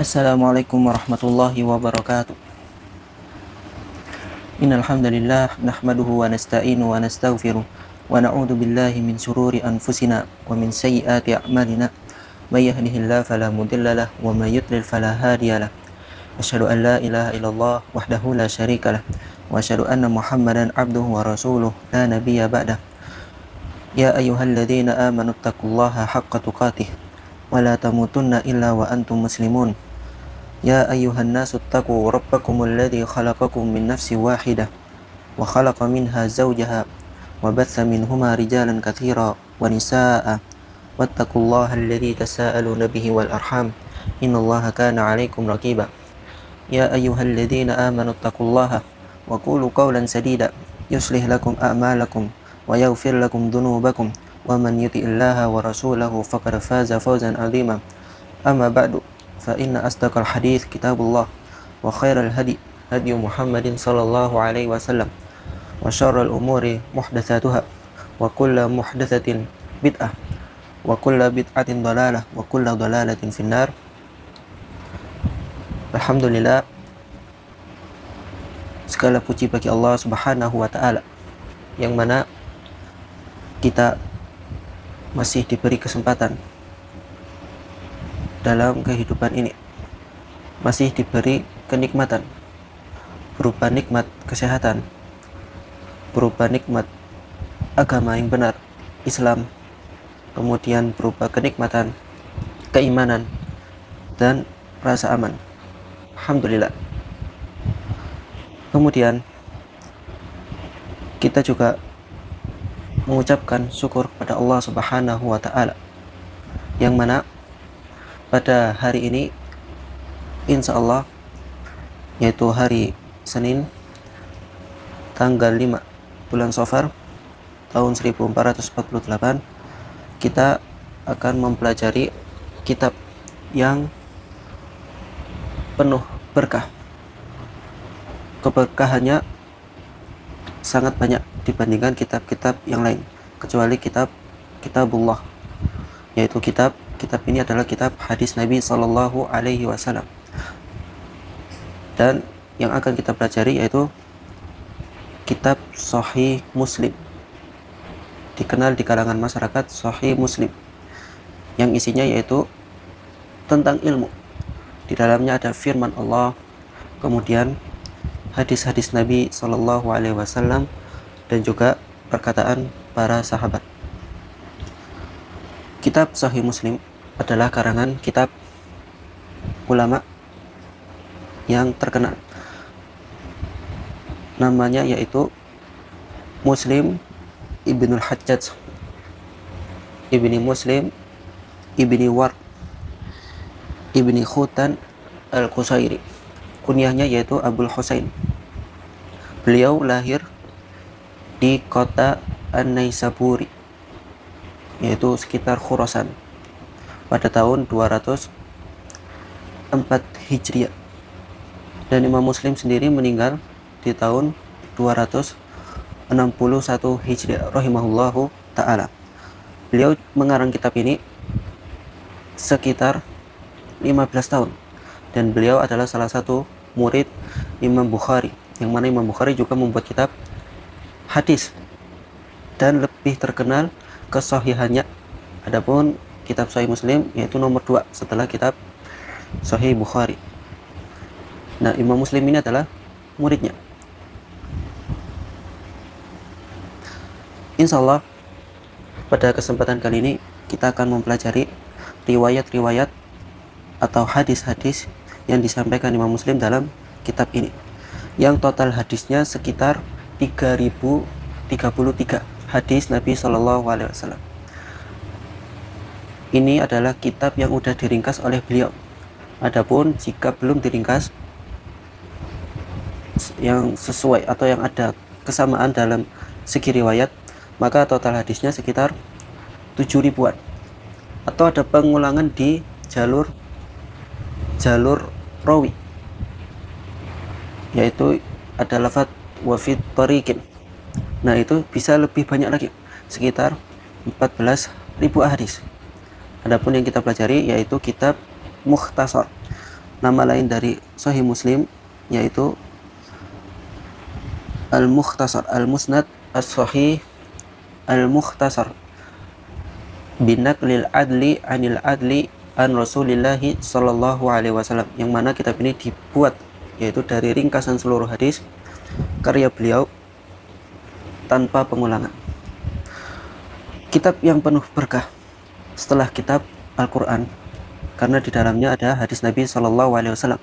Assalamualaikum warahmatullahi wabarakatuh. Innal hamdalillah nahmaduhu wa nasta'inu wa nastaghfiruh wa na'udzu billahi min shururi anfusina wa min sayyiati a'malina. May yahdihillahu fala mudilla lahu wa may yudlil fala hadiya lahu. Asyhadu an la ilaha illallah wahdahu la syarika lah wa asyhadu anna Muhammadan abduhu wa rasuluh la nabiyya ba'dah. Ya ayyuhalladzina amanu taqullaha haqqa tuqatih wa la tamutunna illa wa antum muslimun. يا أيها الناس اتقوا ربكم الذي خلقكم من نفس واحدة وخلق منها زوجها وبث منهما رجالا كثيرا ونساء واتقوا الله الذي تساءلون به والأرحام إن الله كان عليكم رقيبا يا أيها الذين آمنوا اتقوا الله وقولوا قولا سديدا يصلح لكم أعمالكم ويغفر لكم ذنوبكم ومن يطع الله ورسوله فقد فاز فوزا عظيما أما بعد فإن أصدق الحديث كتاب الله وخير الهدي هدي محمد صلى الله عليه وسلم وشر الأمور محدثاتها وكل محدثة بدعة وكل بدعة ضلالة وكل ضلالة في النار. Alhamdulillah, segala puji bagi Allah Subhanahu wa Ta'ala, yang mana kita masih diberi kesempatan dalam kehidupan ini, masih diberi kenikmatan berupa nikmat kesehatan, berupa nikmat agama yang benar, Islam, kemudian berupa kenikmatan keimanan dan rasa aman. Alhamdulillah. Kemudian kita juga mengucapkan syukur kepada Allah Subhanahu wa Ta'ala, yang mana pada hari ini insya Allah, yaitu hari Senin tanggal 5 bulan Safar tahun 1448, kita akan mempelajari kitab yang penuh berkah. Keberkahannya sangat banyak dibandingkan kitab-kitab yang lain, kecuali kitabullah, yaitu kitab ini adalah kitab hadis Nabi Sallallahu Alaihi Wasallam. Dan yang akan kita pelajari yaitu kitab Sahih Muslim, dikenal di kalangan masyarakat Sahih Muslim, yang isinya yaitu tentang ilmu. Di dalamnya ada firman Allah, kemudian hadis-hadis Nabi Sallallahu Alaihi Wasallam, dan juga perkataan para sahabat. Kitab Sahih Muslim adalah karangan kitab ulama yang terkenal. Namanya yaitu Muslim Ibnul Hajjaj Ibni Muslim Ibni Ward Ibni Khutan Al-Qusairi. Kunyahnya yaitu Abul Husain. Beliau lahir di kota An-Naisaburi, yaitu sekitar Khurasan, pada tahun 204 Hijriah. Dan Imam Muslim sendiri meninggal di tahun 261 Hijriah rahimahullahu ta'ala. Beliau mengarang kitab ini sekitar 15 tahun, dan beliau adalah salah satu murid Imam Bukhari, yang mana Imam Bukhari juga membuat kitab hadis dan lebih terkenal kesahihannya. Adapun kitab Sahih Muslim yaitu nomor 2 setelah kitab Sahih Bukhari. Nah, Imam Muslim ini adalah muridnya. Insyaallah pada kesempatan kali ini kita akan mempelajari riwayat-riwayat atau hadis-hadis yang disampaikan Imam Muslim dalam kitab ini, yang total hadisnya sekitar 3033 hadis Nabi Shallallahu Alaihi Wasallam. Ini adalah kitab yang sudah diringkas oleh beliau. Adapun jika belum diringkas, yang sesuai atau yang ada kesamaan dalam segi riwayat, maka total hadisnya sekitar 7.000-an, atau ada pengulangan di jalur rawi, yaitu ada lafadz wafid tariqin. Nah, itu bisa lebih banyak lagi, sekitar 14.000 hadis. Adapun yang kita pelajari yaitu kitab Mukhtasar nama lain dari Sahih Muslim yaitu Al-Mukhtasar, Al-Musnad As-Sahih Al-Mukhtasar binaqlil adli anil adli an Rasulillahi sallallahu alaihi wasallam, yang mana kitab ini dibuat yaitu dari ringkasan seluruh hadis karya beliau tanpa pengulangan. Kitab yang penuh berkah setelah kitab Al-Quran, karena di dalamnya ada hadis Nabi Shallallahu Alaihi Wasallam,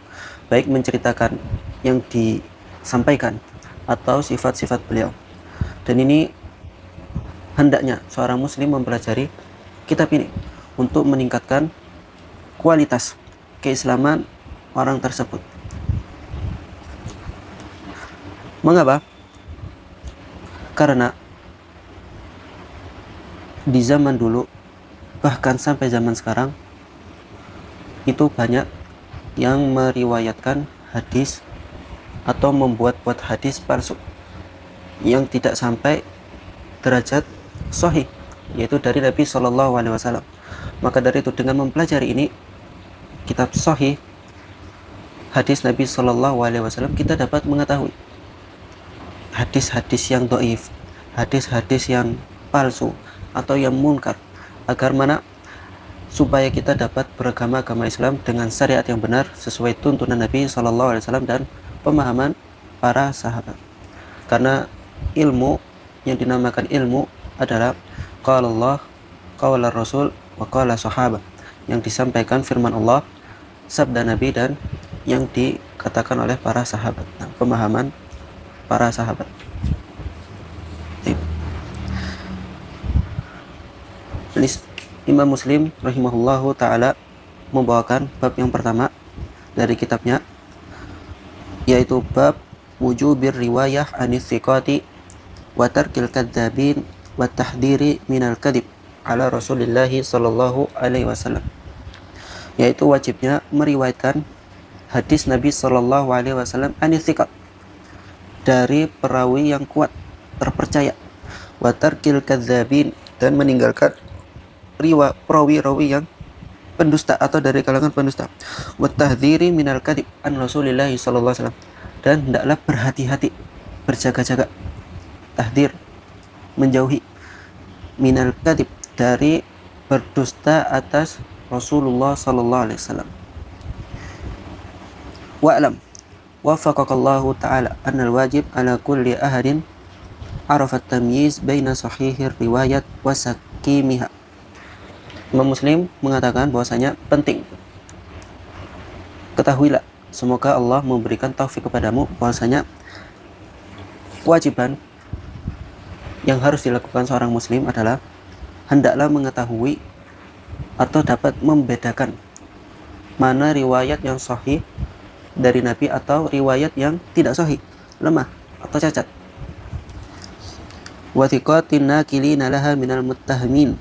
baik menceritakan yang disampaikan atau sifat-sifat beliau. Dan ini hendaknya seorang muslim mempelajari kitab ini untuk meningkatkan kualitas keislaman orang tersebut. Mengapa? Karena di zaman dulu, bahkan sampai zaman sekarang, itu banyak yang meriwayatkan hadis atau membuat-buat hadis palsu yang tidak sampai derajat sahih, yaitu dari Nabi Shallallahu Alaihi Wasallam. Maka dari itu, dengan mempelajari ini kitab sahih hadis Nabi Shallallahu Alaihi Wasallam, kita dapat mengetahui hadis-hadis yang dhaif, hadis-hadis yang palsu atau yang munkar, agar supaya kita dapat beragama Islam dengan syariat yang benar sesuai tuntunan Nabi Shallallahu Alaihi Wasallam dan pemahaman para sahabat. Karena ilmu yang dinamakan ilmu adalah qala Allah, qala Rasul, wa qala sahabat, yang disampaikan firman Allah, sabda Nabi, dan yang dikatakan oleh para sahabat. Nah, pemahaman para sahabat. Imam Muslim rahimahullahu ta'ala membawakan bab yang pertama dari kitabnya, yaitu bab wujubir riwayah anis thiqati wa tarkil kadzabin wa tahdhiri minal kadhib ala Rasulillahi sallallahu alaihi wasallam, yaitu wajibnya meriwayatkan hadis Nabi sallallahu alaihi wasallam anis thiqat, dari perawi yang kuat terpercaya, wa tarkil kadzabin, dan meninggalkan perawi-rawi yang pendusta atau dari kalangan pendusta, wa tahdhiri minal kadhib an Rasulillahi sallallahu alaihi wasallam, dan hendaklah berhati-hati, berjaga-jaga, tahdir, menjauhi, minal kadhib, dari berdusta atas Rasulullah sallallahu alaihi wasallam. Wa'lam wafaqakallahu ta'ala annal wajib ala kulli ahadin arafat tamyiz baina sahihir riwayat wa sakimiha. Imam Muslim mengatakan bahwasanya penting, ketahuilah, semoga Allah memberikan taufik kepadamu, bahwasanya kewajiban yang harus dilakukan seorang muslim adalah hendaklah mengetahui atau dapat membedakan mana riwayat yang sahih dari Nabi atau riwayat yang tidak sahih, lemah atau cacat. Wa thiqatin nakilina laha minal muttahamin,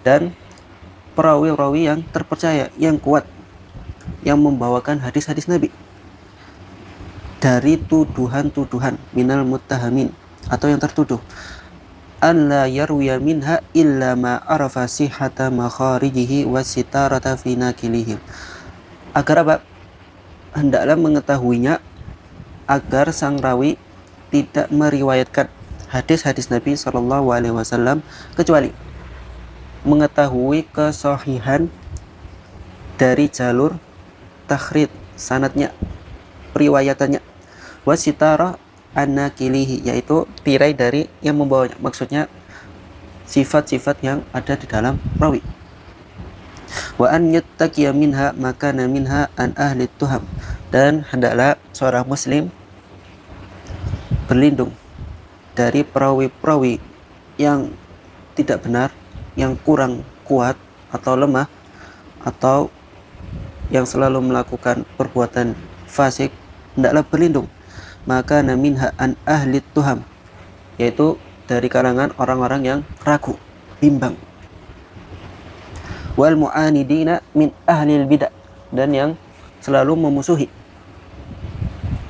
dan perawi-rawi yang terpercaya, yang kuat, yang membawakan hadis-hadis Nabi dari tuduhan-tuduhan, minal muttahamin, atau yang tertuduh, an la yarwiya minha illa ma arafa sihhata makharijihi wa sitarata fi nakilihim, agar apa? Hendaklah mengetahuinya agar sang rawi tidak meriwayatkan hadis-hadis Nabi Shallallahu Alaihi Wasallam kecuali mengetahui kesahihan dari jalur takhrij, sanadnya, periwayatannya, wasitara an-nakilihi, yaitu tirai dari yang membawanya, maksudnya sifat-sifat yang ada di dalam rawi. Wa an yattaqiya minha makana minha an ahli tuham, dan hendaklah seorang muslim berlindung dari perawi-perawi yang tidak benar, yang kurang kuat atau lemah, atau yang selalu melakukan perbuatan fasik. Hendaklah berlindung makana minha an ahli tuham, yaitu dari kalangan orang-orang yang ragu, bimbang, wal mu'anidina min ahlil bidah, dan yang selalu memusuhi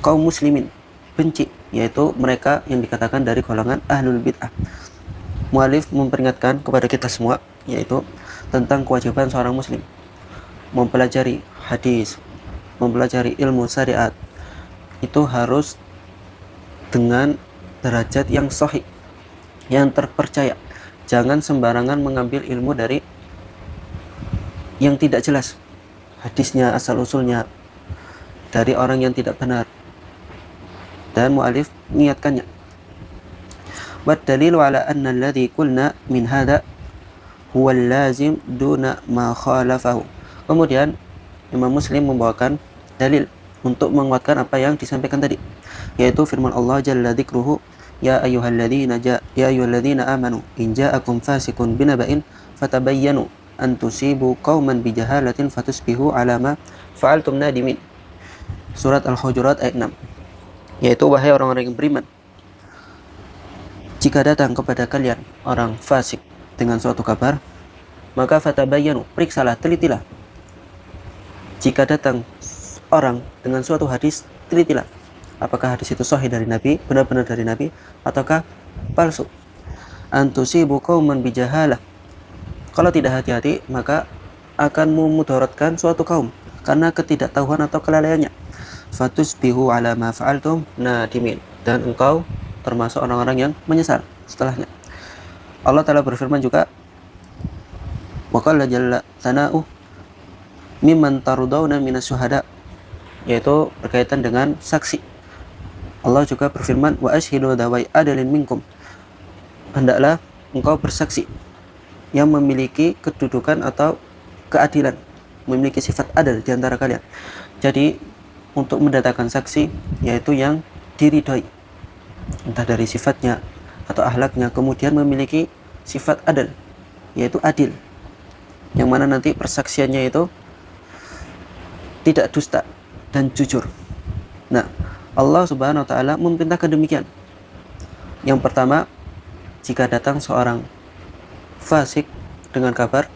kaum muslimin, benci, yaitu mereka yang dikatakan dari golongan ahlul bid'ah. Mu'alif memperingatkan kepada kita semua, yaitu tentang kewajiban seorang muslim mempelajari hadis, mempelajari ilmu syariat itu harus dengan derajat yang sahih, yang terpercaya. Jangan sembarangan mengambil ilmu dari yang tidak jelas, hadisnya, asal-usulnya, dari orang yang tidak benar. Dan mu'alif mengingatkannya. Waddalilu ala anna alladhi qulna min hadha huwa lazim duna ma khalafahu. Kemudian Imam Muslim membawakan dalil untuk menguatkan apa yang disampaikan tadi, yaitu firman Allah jalla dzikruhu, ya ayyuhalladzina amanu in ja'akum fasiqun binaba'in fatabayyanu an tusibu qauman bijahalatin fatusbihu ala ma fa'altum nadimin. Surat Al-Hujurat ayat 6. Yaitu, wahai orang-orang yang beriman, jika datang kepada kalian orang fasik dengan suatu kabar, maka fatabayyanu, periksalah, telitilah. Jika datang orang dengan suatu hadis, telitilah apakah hadis itu sahih dari Nabi, benar-benar dari Nabi, ataukah palsu. Antusibu qauman bijahalah, kalau tidak hati-hati maka akan memudaratkan suatu kaum karena ketidaktahuan atau kelalaiannya. Fatusbihu ala ma fa'altum nadimin, dan engkau termasuk orang-orang yang menyesal setelahnya. Allah Ta'ala berfirman juga, wa qala jalla tsana'u mimman tarudawna minas syuhada, yaitu berkaitan dengan saksi. Allah juga berfirman, wa ashhidu dawai adalin minkum, hendaklah engkau bersaksi yang memiliki kedudukan atau keadilan, memiliki sifat adil di antara kalian. Jadi untuk mendatangkan saksi, yaitu yang diridhoi, entah dari sifatnya atau akhlaknya, kemudian memiliki sifat adil, yaitu adil, yang mana nanti persaksiannya itu tidak dusta dan jujur. Nah, Allah Subhanahu wa Ta'ala memerintahkan demikian. Yang pertama, jika datang seorang fasik dengan kabar,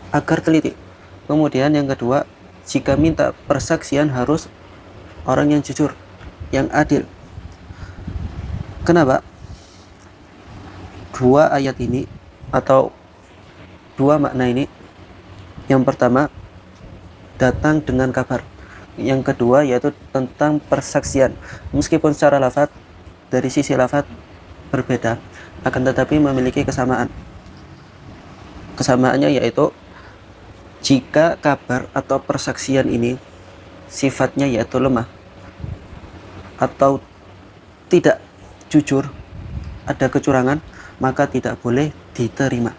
agar teliti. Kemudian yang kedua, jika minta persaksian harus orang yang jujur, yang adil. Kenapa? Dua ayat ini atau dua makna ini, yang pertama datang dengan kabar, yang kedua yaitu tentang persaksian. Meskipun secara lafaz, dari sisi lafaz berbeda, akan tetapi memiliki kesamaan. Kesamaannya yaitu jika kabar atau persaksian ini sifatnya yaitu lemah atau tidak jujur, ada kecurangan, maka tidak boleh diterima.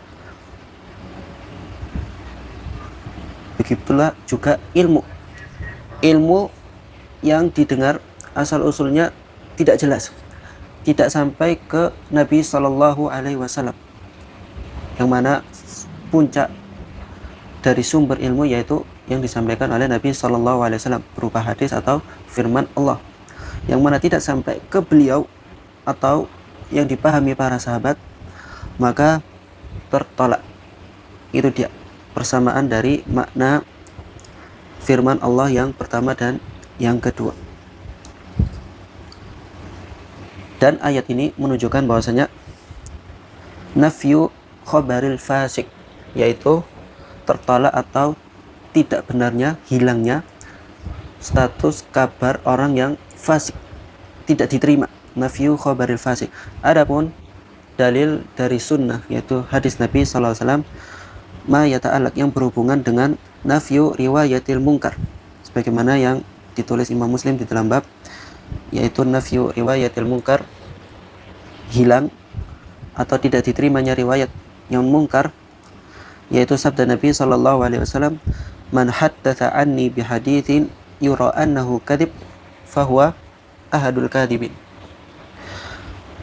Begitulah juga ilmu yang didengar asal-usulnya tidak jelas, tidak sampai ke Nabi Shallallahu Alaihi Wasallam, yang mana puncak dari sumber ilmu yaitu yang disampaikan oleh Nabi Shallallahu Alaihi Wasallam berupa hadis atau firman Allah, yang mana tidak sampai ke beliau atau yang dipahami para sahabat, maka tertolak. Itu dia persamaan dari makna firman Allah yang pertama dan yang kedua. Dan ayat ini menunjukkan bahwasanya nafyu khabaril fasik, yaitu tertolak atau tidak benarnya, hilangnya status kabar orang yang fasik, tidak diterima, nafyu khabaril fasik. Adapun dalil dari sunnah, yaitu hadis Nabi SAW, ma yata'allaq, yang berhubungan dengan nafyu riwayatil munkar, sebagaimana yang ditulis Imam Muslim di dalam bab, yaitu nafyu riwayatil munkar, hilang atau tidak diterimanya riwayat yang munkar, yaitu sabda Nabi Sallallahu Alaihi Wasallam, man haddatha anni bihadithin yura annahu kadhib fahuwa ahadul kadhibin.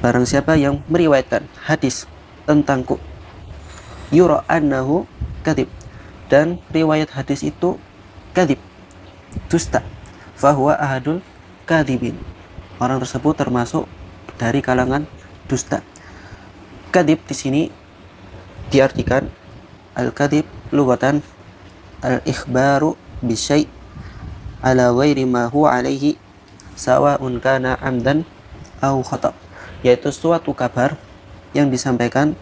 Barang siapa yang meriwayatkan hadis tentangku, yura annahu kadhib, dan riwayat hadis itu kadhib, dusta, fahuwa ahadul kadhibin, orang tersebut termasuk dari kalangan dusta. Kadhib di sini diartikan al-kadhib lughatan al-ikhbaru bisyai' ala ghairi ma huwa alaihi sawa'un kana amdan aw khata', yaitu suatu kabar yang disampaikan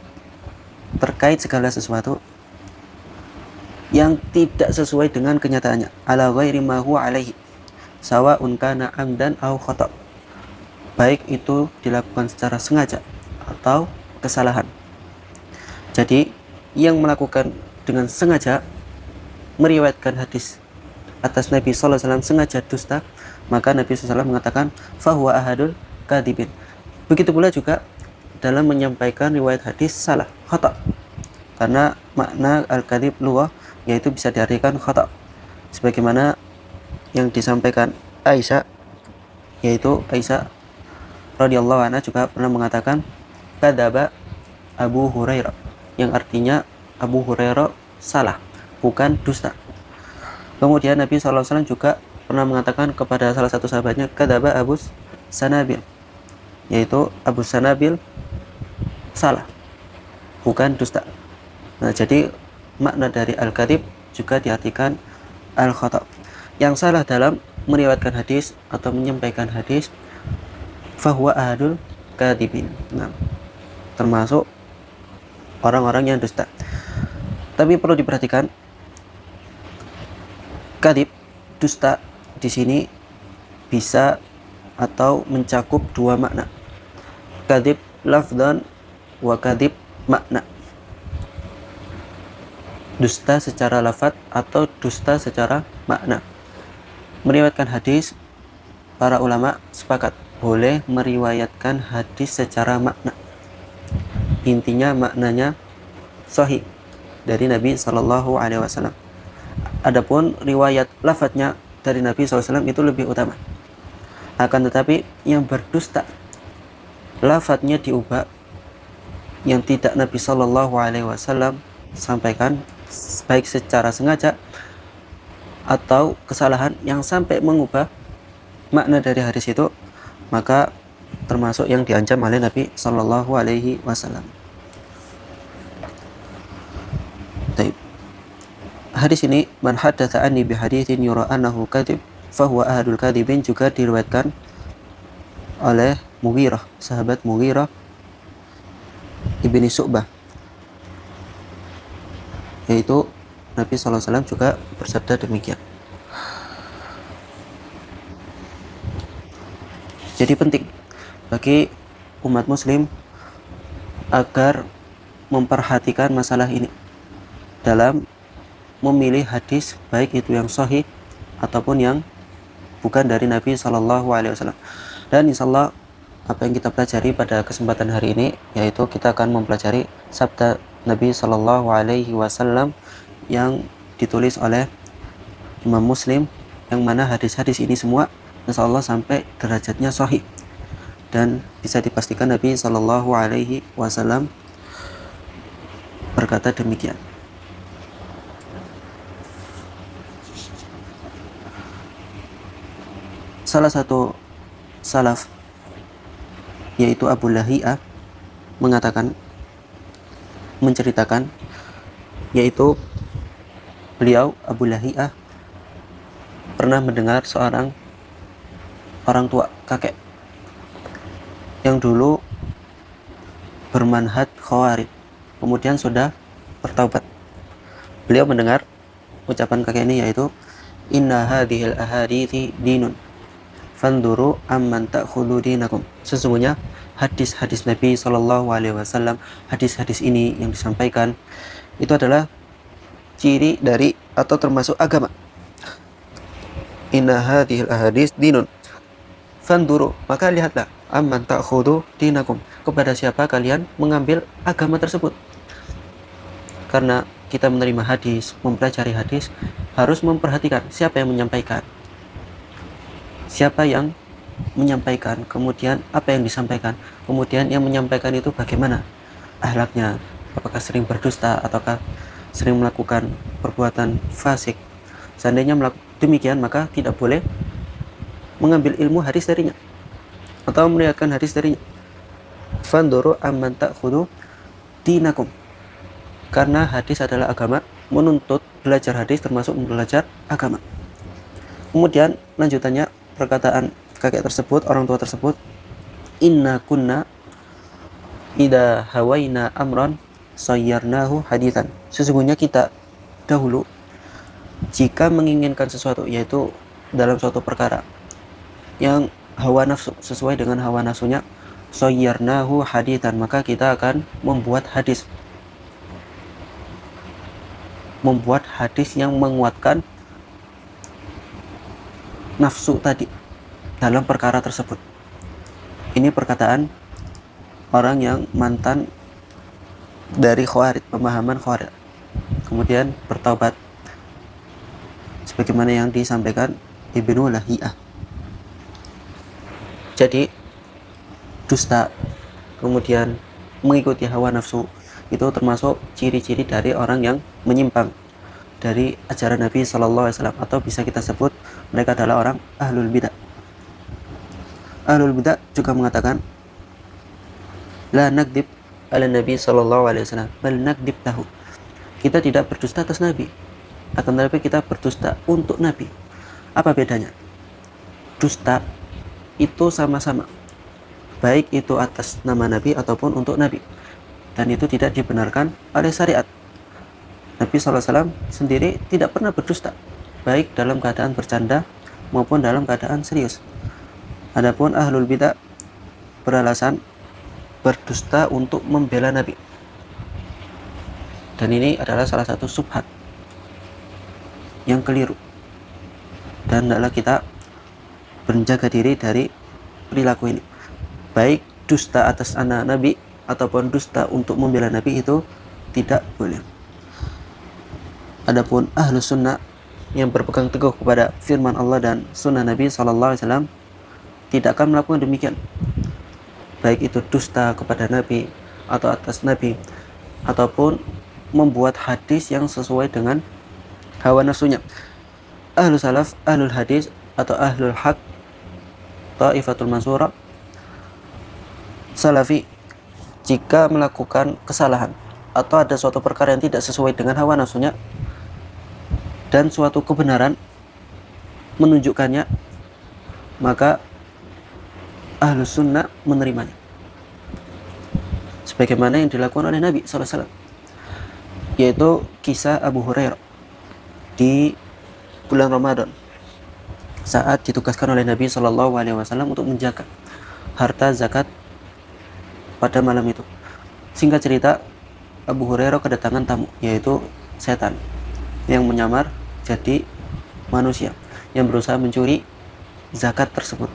terkait segala sesuatu yang tidak sesuai dengan kenyataannya, ala ghairi ma huwa alaihi, sawa'un kana amdan aw khata', baik itu dilakukan secara sengaja atau kesalahan. Jadi yang melakukan dengan sengaja meriwayatkan hadis atas Nabi SAW sengaja dusta, maka Nabi SAW mengatakan fahuwa ahadul kadibin. Begitu pula juga dalam menyampaikan riwayat hadis salah, khata, karena makna al-kadib lughah yaitu bisa diartikan khata, sebagaimana yang disampaikan Aisyah, yaitu Aisyah radhiyallahu anha juga pernah mengatakan kadzaba Abu Hurairah, yang artinya Abu Hurairah salah, bukan dusta. Kemudian Nabi SAW juga pernah mengatakan kepada salah satu sahabatnya kadzaba Abu Sanabil, yaitu Abu Sanabil salah, bukan dusta. Nah, jadi makna dari al-kadhib juga diartikan al-khata', yang salah dalam meriwayatkan hadis atau menyampaikan hadis, fahuwa ahadul kadhibin. Nah, termasuk orang-orang yang dusta. Tapi perlu diperhatikan, kadhib, dusta di sini bisa atau mencakup dua makna, kadhib lafdzan wa kadhib makna, dusta secara lafadz atau dusta secara makna. Meriwayatkan hadis, para ulama sepakat boleh meriwayatkan hadis secara makna, intinya maknanya sahih dari Nabi Shallallahu Alaihi Wasallam. Adapun riwayat lafadznya dari Nabi SAW itu lebih utama. Akan tetapi yang berdusta lafadznya diubah, yang tidak Nabi Shallallahu Alaihi Wasallam sampaikan, baik secara sengaja atau kesalahan yang sampai mengubah makna dari hadis itu, maka termasuk yang diancam oleh Nabi Shallallahu Alaihi Wasallam. Hadis ini, man haddatsa anni bi haditsin yura annahu kadhib fahuwa ahadul kadhibin, juga diriwayatkan oleh Mughirah, sahabat Mughirah ibni Syu'bah, yaitu Nabi SAW juga bersabda demikian. Jadi penting bagi umat muslim agar memperhatikan masalah ini dalam memilih hadis, baik itu yang sahih ataupun yang bukan dari Nabi Shallallahu Alaihi Wasallam. Dan insya Allah apa yang kita pelajari pada kesempatan hari ini, yaitu kita akan mempelajari sabda Nabi Shallallahu Alaihi Wasallam yang ditulis oleh Imam Muslim, yang mana hadis-hadis ini semua insya Allah sampai derajatnya sahih dan bisa dipastikan Nabi Shallallahu Alaihi Wasallam berkata demikian. Salah satu salaf, yaitu Abu Lahiyah, menceritakan, yaitu beliau Abu Lahiyah pernah mendengar seorang orang tua, kakek, yang dulu bermanhaj khawarij, kemudian sudah bertaubat. Beliau mendengar ucapan kakek ini, yaitu inna hadhil ahadithi dinun fanduru amman ta'khudhu dinakum. Sesungguhnya hadis-hadis Nabi Shallallahu Alaihi Wasallam, hadis-hadis ini yang disampaikan itu adalah ciri dari atau termasuk agama. Inna hadhil ahadits dinun fanduru, maka lihatlah, amman ta'khudhu dinakum, kepada siapa kalian mengambil agama tersebut. Karena kita menerima hadis, mempelajari hadis, harus memperhatikan siapa yang menyampaikan, siapa yang menyampaikan, kemudian apa yang disampaikan, kemudian yang menyampaikan itu bagaimana akhlaknya, apakah sering berdusta ataukah sering melakukan perbuatan fasik. Seandainya demikian, maka tidak boleh mengambil ilmu hadis darinya atau meriwayatkan hadis darinya. Fanduru amman ta'khudhu dinakum, karena hadis adalah agama, menuntut belajar hadis termasuk belajar agama. Kemudian lanjutannya, perkataan kakek tersebut, orang tua tersebut, inna kunna idza hawaina amran sayyarnahu hadithan. Sesungguhnya kita dahulu jika menginginkan sesuatu, yaitu dalam suatu perkara yang hawa nafsu, sesuai dengan hawa nafsunya, soyyarnahu hadithan, maka kita akan membuat hadis yang menguatkan nafsu tadi dalam perkara tersebut. Ini perkataan orang yang mantan dari Khawarij, pemahaman Khawarij, kemudian bertaubat, sebagaimana yang disampaikan Ibnu Lahiyah. Jadi dusta, kemudian mengikuti hawa nafsu, itu termasuk ciri-ciri dari orang yang menyimpang dari ajaran Nabi SAW, atau bisa kita sebut mereka adalah orang ahlul bidah. Ahlul bidah juga mengatakan la nakdib ala Nabi SAW bal nakdib tahu, kita tidak berdusta atas Nabi, akan tetapi kita berdusta untuk Nabi. Apa bedanya? Dusta itu sama-sama, baik itu atas nama Nabi ataupun untuk Nabi, dan itu tidak dibenarkan oleh syariat. Nabi SAW sendiri tidak pernah berdusta, baik dalam keadaan bercanda maupun dalam keadaan serius. Adapun ahlul bidah beralasan berdusta untuk membela Nabi, dan ini adalah salah satu subhat yang keliru, dan hendaklah kita menjaga diri dari perilaku ini. Baik dusta atas anak Nabi ataupun dusta untuk membela Nabi, itu tidak boleh. Adapun ahlus sunnah yang berpegang teguh kepada firman Allah dan sunnah Nabi SAW tidak akan melakukan demikian, baik itu dusta kepada Nabi atau atas Nabi, ataupun membuat hadis yang sesuai dengan hawa nafsunya. Ahlul salaf, ahlul hadis atau ahlul haq, Ta'ifatul Mansurah, salafi, jika melakukan kesalahan atau ada suatu perkara yang tidak sesuai dengan hawa nafsunya dan suatu kebenaran menunjukkannya, maka ahlus sunnah menerimanya, sebagaimana yang dilakukan oleh Nabi SAW, yaitu kisah Abu Hurairah di bulan Ramadan saat ditugaskan oleh Nabi SAW untuk menjaga harta zakat pada malam itu. Singkat cerita, Abu Hurairah kedatangan tamu, yaitu setan yang menyamar jadi manusia yang berusaha mencuri zakat tersebut,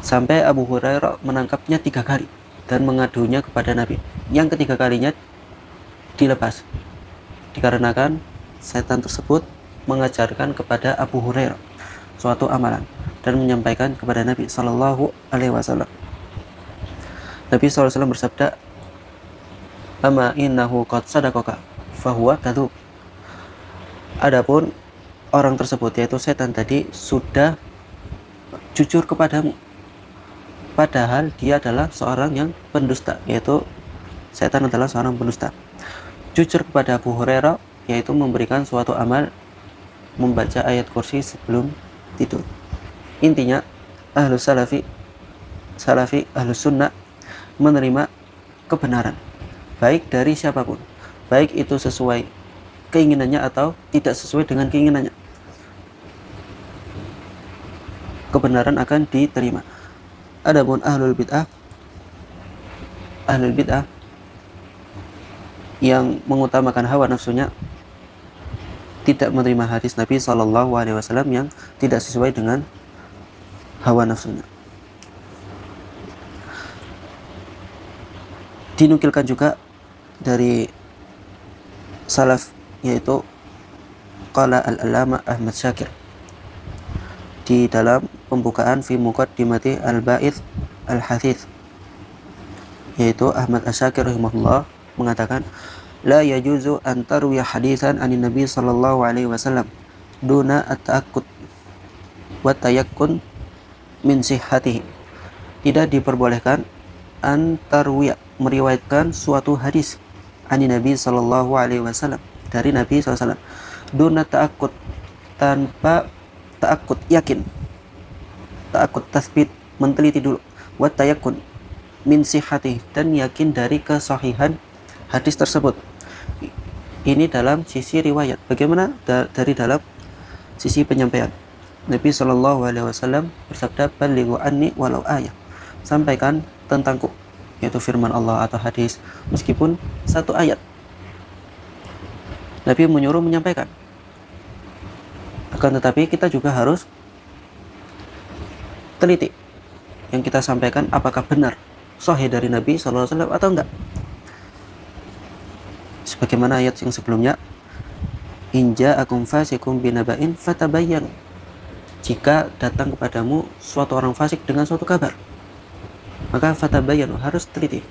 sampai Abu Hurairah menangkapnya 3 kali dan mengadunya kepada Nabi. Yang ketiga kalinya dilepas, dikarenakan setan tersebut mengajarkan kepada Abu Hurairah suatu amalan dan menyampaikan kepada Nabi SAW. Nabi SAW bersabda, "Ama innahu qad sadaqaka fahuwa kadzub." Adapun orang tersebut, yaitu setan tadi, sudah jujur kepadamu, padahal dia adalah seorang yang pendusta, yaitu setan adalah seorang pendusta. Jujur kepada Abu Hurairah yaitu memberikan suatu amal, membaca ayat kursi sebelum tidur. Intinya ahlus salafi ahlus sunnah menerima kebenaran, baik dari siapapun, baik itu sesuai keinginannya atau tidak sesuai dengan keinginannya, kebenaran akan diterima. Adapun ahlul bid'ah yang mengutamakan hawa nafsunya tidak menerima hadis Nabi SAW yang tidak sesuai dengan hawa nafsunya. Dinukilkan juga dari salaf, yaitu qala al-alama Ahmad Syakir di dalam pembukaan fi muqaddimati al-ba'ith al-hathith, yaitu Ahmad Asy-Syakir rahimahullah mengatakan, la yajuzu an tarwiya haditsan anin Nabi sallallahu alaihi wasallam duna at-ta'akkud wa tayakkun min sihhatihi. Tidak diperbolehkan an tarwiya, meriwayatkan suatu hadis anin Nabi sallallahu alaihi wasallam, dari Nabi SAW, duna ta'akkud, tanpa ta'akkud, yakin, ta'akkud tasbit, menteliti dulu, wa tayakkun min sihhatihi, dan yakin dari kesahihan hadis tersebut. Ini dalam sisi riwayat. Bagaimana dari dalam sisi penyampaian? Nabi Shallallahu Alaihi Wasallam bersabda, "Balighu anni walau ayat." Sampaikan tentangku, yaitu firman Allah atau hadis, meskipun satu ayat. Nabi menyuruh menyampaikan. Akan tetapi kita juga harus teliti yang kita sampaikan apakah benar sahih dari Nabi Shallallahu Alaihi Wasallam atau enggak. Sebagaimana ayat yang sebelumnya, "In ja'akum fasiqun binaba'in fatabayyanu." Jika datang kepadamu suatu orang fasik dengan suatu kabar, maka fatabayyanu, harus teliti.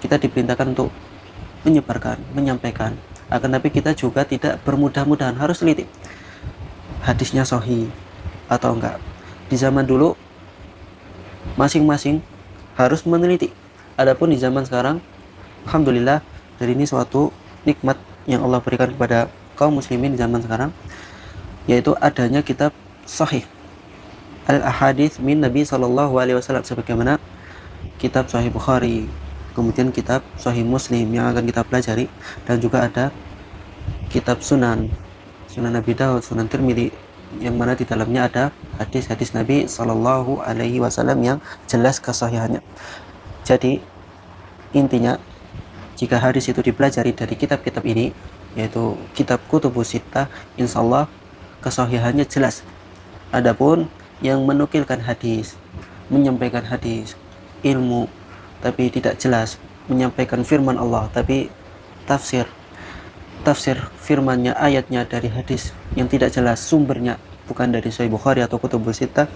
Kita diperintahkan untuk menyebarkan, menyampaikan. Akan tapi kita juga tidak bermudah-mudahan, harus teliti. Hadisnya sahih atau enggak. Di zaman dulu masing-masing harus meneliti. Adapun di zaman sekarang, alhamdulillah, dari ini suatu nikmat yang Allah berikan kepada kaum muslimin di zaman sekarang, yaitu adanya kitab sahih al-ahadits min Nabi Sallallahu Alaihi Wasallam, sebagaimana kitab Sahih Bukhari, kemudian kitab Sahih Muslim yang akan kita pelajari, dan juga ada kitab Sunan Nabi Daud, Sunan Tirmidzi, yang mana di dalamnya ada hadis-hadis Nabi Sallallahu Alaihi Wasallam yang jelas kesahihannya. Jadi intinya, jika hadis itu dipelajari dari kitab-kitab ini, yaitu kitab Kutubus Sittah, insya Allah kesahihannya jelas. Adapun yang menukilkan hadis, menyampaikan hadis, ilmu, tapi tidak jelas, menyampaikan firman Allah, tapi tafsir firmannya, ayatnya dari hadis yang tidak jelas, sumbernya bukan dari Sahih Bukhari atau Kutubus Sittah,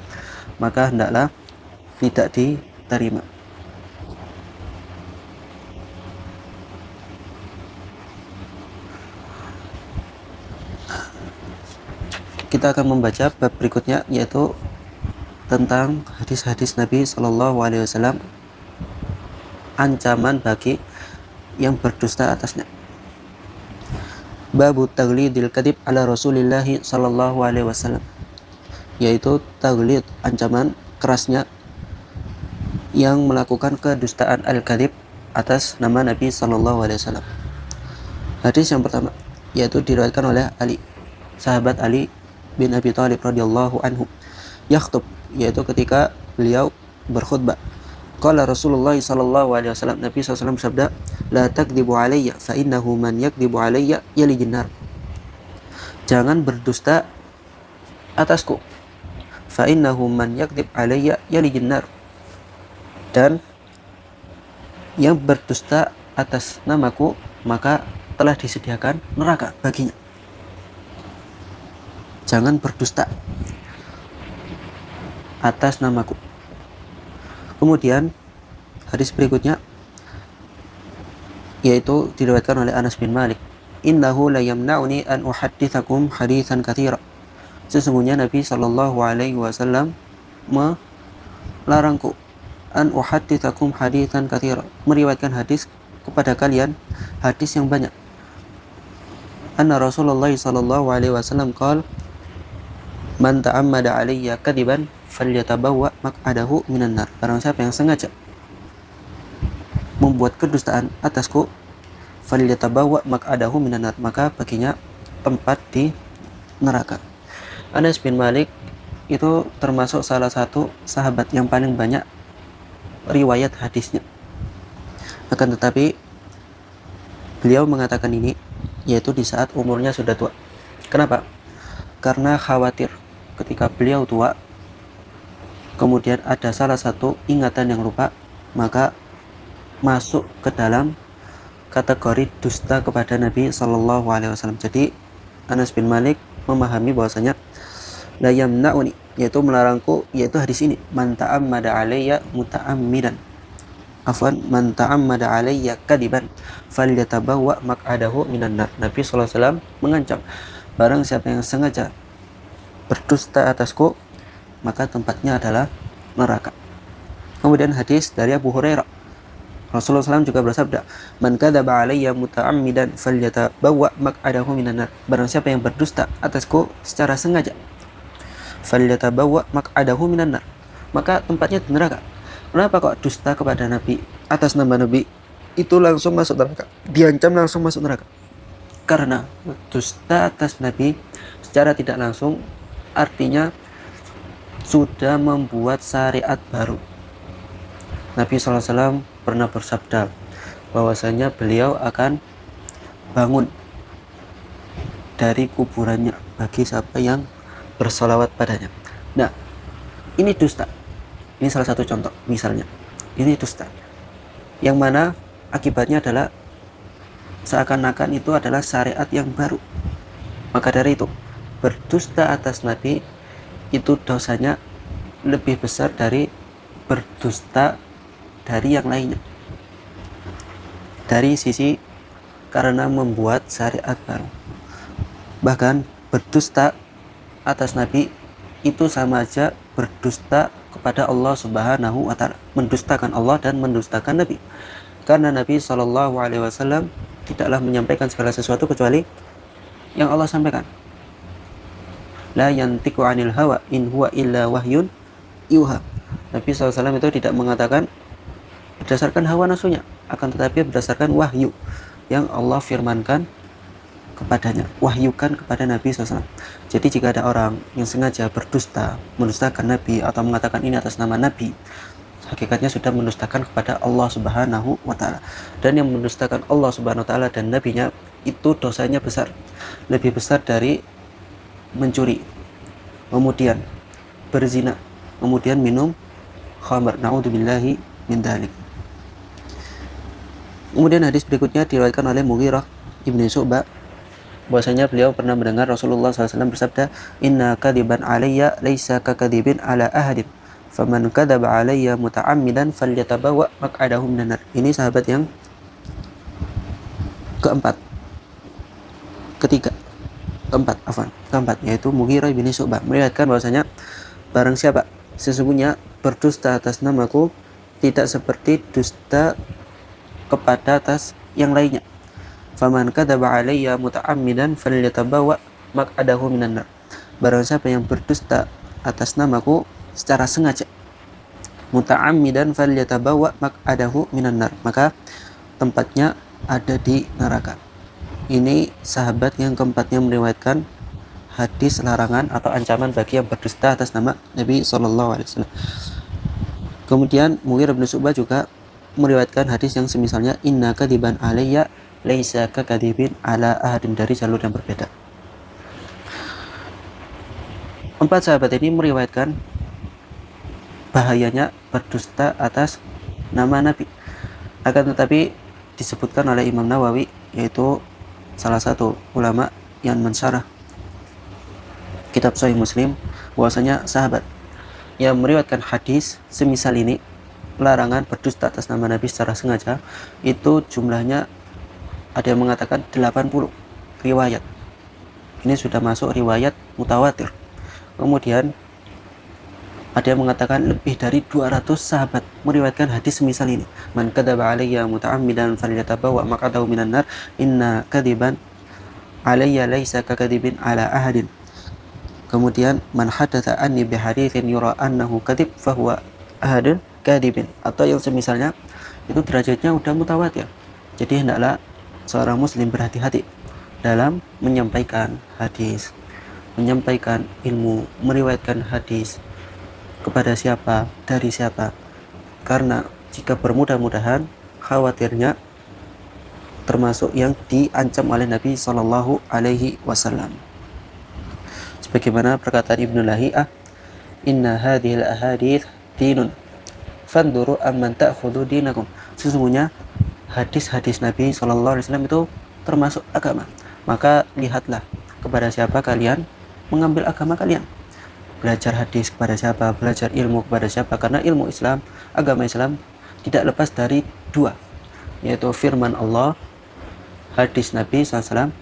maka hendaklah tidak diterima. Kita akan membaca bab berikutnya, yaitu tentang hadis-hadis Nabi Shallallahu Alaihi Wasallam, ancaman bagi yang berdusta atasnya. Babu taghlidil kadhib ala Rasulillah Shallallahu Alaihi Wasallam, yaitu taghlid, ancaman kerasnya yang melakukan kedustaan al-kadhib atas nama Nabi Shallallahu Alaihi Wasallam. Hadis yang pertama, yaitu diriwayatkan oleh Ali, sahabat Ali bin Abi Thalib radhiyallahu anhu, yakhtub, yaitu ketika beliau berkhutbah. Qala Rasulullah sallallahu alaihi wasallam, Nabi SAW bersabda, "La takdzibu alayya fa innahu man yakdzibu alayya yalijin nar." Jangan berdusta atasku. Fa innahu man yakdzib alayya yalijin nar. Dan yang berdusta atas namaku, maka telah disediakan neraka baginya. Jangan berdusta atas namaku. Kemudian hadis berikutnya, yaitu diriwayatkan oleh Anas bin Malik, "Innahu la yamna'uni an uhadditsakum haditsan katsira." Sesungguhnya Nabi Shallallahu Alaihi Wasallam melarangku, an uhadditsakum haditsan katsira, meriwayatkan hadis kepada kalian, hadis yang banyak. Anna Rasulullah Shallallahu Alaihi Wasallam qala, "Man ta'ammada alayya kadiban falyatabawwa maq'adahu minan nar." Barang siapa yang sengaja membuat kedustaan atasku, falyatabawwa maq'adahu minan nar, maka baginya tempat di neraka. Anas bin Malik itu termasuk salah satu sahabat yang paling banyak riwayat hadisnya. Akan tetapi beliau mengatakan ini yaitu di saat umurnya sudah tua. Kenapa? Karena khawatir ketika beliau tua, kemudian ada salah satu ingatan yang lupa, maka masuk ke dalam kategori dusta kepada Nabi Shallallahu Alaihi Wasallam. Jadi Anas bin Malik memahami bahwasanya la yamna'uni, yaitu melarangku, yaitu hadis ini, man ta'ammada alayya muta'ammidan, afwan, man ta'ammada alayya kadiban falyatabawwa maq'adahu minan nar. Nabi Shallallahu Alaihi Wasallam mengancam, barang siapa yang sengaja berdusta atasku, maka tempatnya adalah neraka. Kemudian hadis dari Abu Hurairah, Rasulullah SAW juga bersabda, "Man kadzaba alayya muta'ammidan falyatabawwa maq'adahu minan nar." Barang siapa yang berdusta atasku secara sengaja, falyatabawwa maq'adahu minan nar, maka tempatnya di neraka. Kenapa kok dusta kepada Nabi, atas nama Nabi itu langsung masuk neraka, diancam langsung masuk neraka? Karena dusta atas Nabi secara tidak langsung artinya sudah membuat syariat baru. Nabi SAW pernah bersabda bahwasanya beliau akan bangun dari kuburannya bagi siapa yang bersolawat padanya. Nah, ini dusta. Ini salah satu contoh misalnya. Ini dusta. Yang mana akibatnya adalah seakan-akan itu adalah syariat yang baru. Maka dari itu, berdusta atas Nabi itu dosanya lebih besar dari berdusta dari yang lainnya. Dari sisi karena membuat syariat baru. Bahkan berdusta atas Nabi itu sama aja berdusta kepada Allah Subhanahu wa Ta'ala, mendustakan Allah dan mendustakan Nabi. Karena Nabi SAW tidaklah menyampaikan segala sesuatu kecuali yang Allah sampaikan. La yantiqu 'anil hawa in huwa illa wahyun yuha. Nabi SAW itu tidak mengatakan berdasarkan hawa nafsunya, akan tetapi berdasarkan wahyu yang Allah firmankan kepadanya, wahyukan kepada Nabi SAW. Jadi jika ada orang yang sengaja berdusta, mendustakan Nabi atau mengatakan ini atas nama Nabi, hakikatnya sudah mendustakan kepada Allah Subhanahu wa Ta'ala. Dan yang mendustakan Allah Subhanahu wa Ta'ala dan Nabinya itu dosanya besar, lebih besar dari mencuri, kemudian berzina, kemudian minum khamr. Na'udzubillahi min dzalik. Kemudian hadis berikutnya diriwayatkan oleh Mughirah ibni Syu'bah bahwasanya beliau pernah mendengar Rasulullah SAW bersabda, inna kadiban alayya laisa kakadibin ala ahadin faman kadaba alayya muta'ammidan falyatabawa maq'adahu minan nar. Ini sahabat yang keempat yaitu Mughirah bin Syu'bah meriwayatkan bahwasanya barang siapa sesungguhnya berdusta atas namaku tidak seperti dusta kepada atas yang lainnya. Faman kadzaba alayya muta'ammidan falyatabawa maq'adahu minan nar. Barang siapa yang berdusta atas namaku secara sengaja, muta'ammidan falyatabawa maq'adahu minan nar, maka tempatnya ada di neraka. Ini sahabat yang keempatnya meriwayatkan hadis larangan atau ancaman bagi yang berdusta atas nama Nabi SAW. Kemudian Mughirah bin Syu'bah juga meriwayatkan hadis yang semisalnya, inna kadiban alayya laisa kakadibin ala ahadin, dari jalur yang berbeda. Empat sahabat ini meriwayatkan bahayanya berdusta atas nama Nabi. Akan tetapi disebutkan oleh Imam Nawawi, yaitu salah satu ulama yang mensyarah kitab Sahih Muslim, bahwasanya sahabat yang meriwayatkan hadis semisal ini, larangan berdusta atas nama Nabi secara sengaja, itu jumlahnya ada yang mengatakan 80 riwayat. Ini sudah masuk riwayat mutawatir. Kemudian ada yang mengatakan lebih dari 200 sahabat meriwayatkan hadis semisal ini. Man kadzaba alayya muta'ammidan falyatabawa maq'adahu minan nar, inna kadziban alayya laisa kakadzibin ala ahadin. Kemudian man hadatsa anni bi haditsin yura annahu kadzib fahuwa ahadun kadzibin, atau yang semisalnya, itu derajatnya udah mutawatir. Jadi hendaklah seorang muslim berhati-hati dalam menyampaikan hadis, menyampaikan ilmu, meriwayatkan hadis kepada siapa, dari siapa. Karena jika bermudah-mudahan, khawatirnya termasuk yang diancam oleh Nabi Shallallahu Alaihi Wasallam. Sebagaimana perkataan Ibnu Lahiyah, inna hadhil ahadits dinun fanduru amman ta'khudhu dinakum. Sesungguhnya hadis-hadis Nabi Shallallahu Alaihi Wasallam itu termasuk agama. Maka lihatlah kepada siapa kalian mengambil agama kalian. Belajar hadis kepada siapa, belajar ilmu kepada siapa. Karena ilmu Islam, agama Islam tidak lepas dari dua, yaitu firman Allah, hadis Nabi SAW,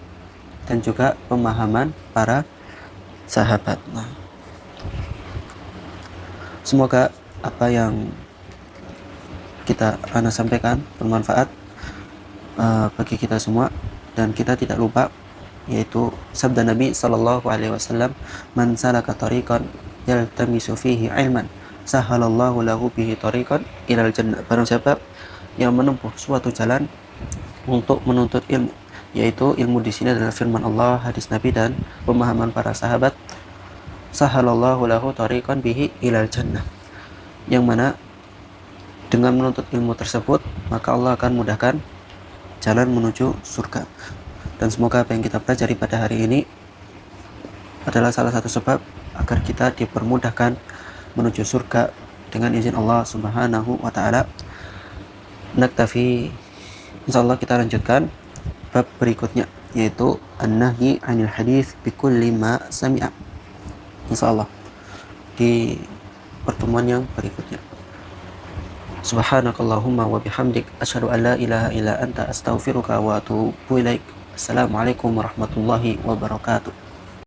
dan juga pemahaman para sahabat. Nah, semoga apa yang kita sampaikan bermanfaat bagi kita semua, dan kita tidak lupa yaitu sabda Nabi Sallallahu Alaihi Wasallam, man salaka tariqan yaltamisu fihi ilman sahalallahu lahu bihi tariqan ilal jannah. Barang siapa yang menempuh suatu jalan untuk menuntut ilmu, yaitu ilmu di sini adalah firman Allah, hadis Nabi, dan pemahaman para sahabat. Sahalallahu lahu tariqan bihi ilal jannah, yang mana dengan menuntut ilmu tersebut maka Allah akan mudahkan jalan menuju surga. Dan semoga apa yang kita pelajari pada hari ini adalah salah satu sebab agar kita dipermudahkan menuju surga dengan izin Allah Subhanahu wa taala. Naktafi, insyaallah kita lanjutkan bab berikutnya, yaitu an-nahyi 'anil hadis bi kulli ma sami'a, insyaallah di pertemuan yang berikutnya. Subhanakallahumma wa bihamdik asyhadu an la ilaha illa anta astaghfiruka wa atubu ilaik. Assalamualaikum warahmatullahi wabarakatuh.